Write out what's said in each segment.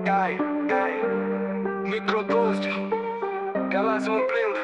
Gai, microdose, Galați mă plimb.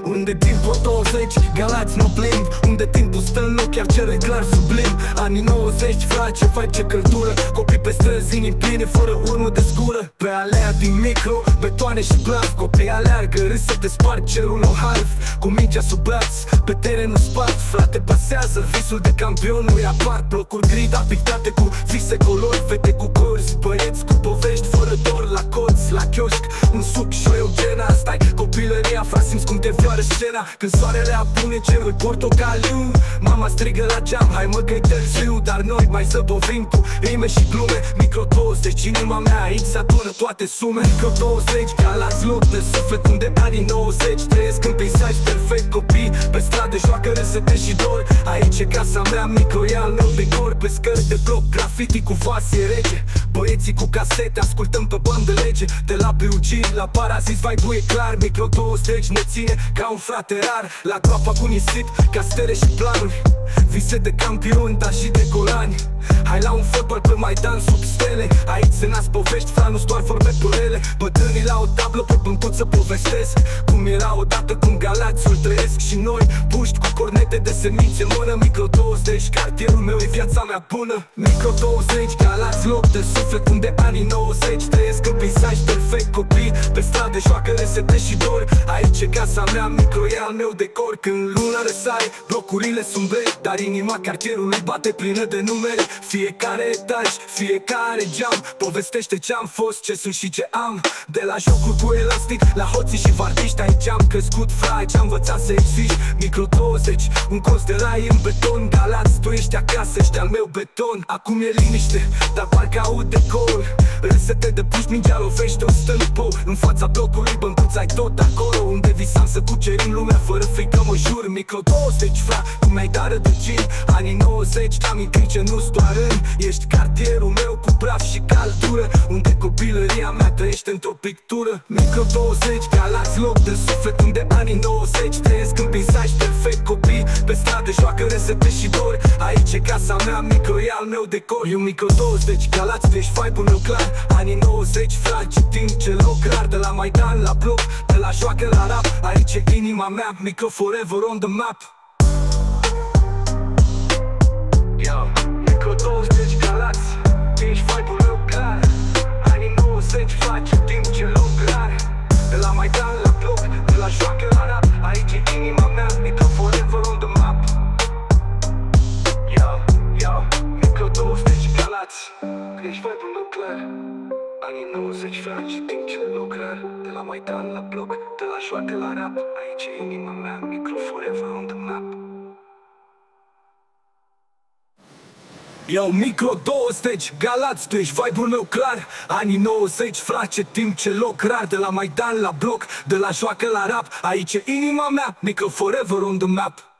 Unde timpul 20, Galați mă plimb. Unde timpul stă în loc, chiar cere clar sublim. Anii 90, frate, face căldură. Copii pe străzi, inimi pline, fără urmă de zgură. Pe alea din micro, betoane și blaf. Copii aleargă, râs să te sparg cerul în half. Cu mingea sub braț, pe terenul spart. Frate, pasează, visul de campion nu-i apart. Blocuri gri, dar pictate cu vise colori. Fete cu corzi, băieți cu povești fără dor. La colț, la chioșc, un suc și o eugena. Asta-i copilăria, frate, simți cum te vioară scena. Când soarele apune cerul portocaliu. Mama strigă la geam, hai mă că-i târziu. Dar noi mai zăbovim cu rime și glume. Micro 20, inima mea, aici se adună toate sume. Micro 20, Galați loc de suflet unde anii 90 trăiesc în peisaj perfect. Copii pe stradă joacă resete și dor. Aici e casa mea, micro e al meu decor. Pe scări de bloc, graffiti cu vasie rege. Băieții cu casete, ascultăm pe bandă lege. De la PUG la Parazis, vibe-ul e clar. Micro 20 ne ține ca un frate rar. La groapa cu nisip, ca stere și planuri. Vise de campioni, dar și de golani. Hai la un fotbal pe Maidan sub stele. Aici se nasc povești, fra, nu-s doar vorbe purele. Bătrânii la o tablă pe băncuță povestesc cum era odată, cum Galațiul trăiesc. Și noi, puști cu cornete de semințe în mână. Micro 20, cartierul meu e viața mea bună. Micro 20, Galați loc de suflet unde anii 90 trăiesc în peisaj perfect. Copii pe stradă joacă resete și dor. Aici e casa mea, micro e al meu decor. Când luna răsare, blocurile sunt vechi, dar inima cartierului bate plină de numere. Fiecare etaj, fiecare geam povestește ce-am fost, ce sunt și ce am. De la jocuri cu elastic, la hoții și vardiști. Aici am crescut, fra, aici am învățat să existi. Micro 20, un colț de rai în beton. Galați, tu ești acasă, ești al meu beton. Acum e liniște, dar parcă aud de col. Râsete de puși, mingea lovește o stâlpă. În fața blocului, băncuța-i tot acolo. Unde visam să cucerim lumea fără frică, mă jur. Micro 20, fra, cum mi-ai dat rădăcini. Anii 90, aminti ce nu-s doar în. Ești cartierul meu cu praf și caldură. Unde copilăria mea trăiește într-o pictură. Micro 20, Galați loc de suflet unde anii 90 trăiesc în peisaj perfect. Copii pe stradă joacă resete și dor. Aici e casa mea, micro e al meu decor. Eu Micro 20, Galați, tu ești vibe-ul meu clar. Anii 90, frate, citim ce loc rar. De la Maidan la bloc, de la joacă la rap. Aici e inima mea, micro forever on the map. Micro 20, Galați, tu ești vibe-ul meu clar. Anii 90, frate, citim ce loc rar. De la Maidan la bloc, de la joacă la rap. Aici e inima mea, micro forever on the map. Micro 20, Galați, tu ești vibe-ul meu clar. Anii 90, frate, citim ce loc rar. De la Maidan la bloc, de la joacă la rap. Aici e inima mea, micro forever on the map. Micro 20, Galați, tu ești vibe-ul meu clar. Anii 90, frate, timp ce loc rar. De la Maidan la bloc, de la joacă la rap. Aici e inima mea, micro forever on the map.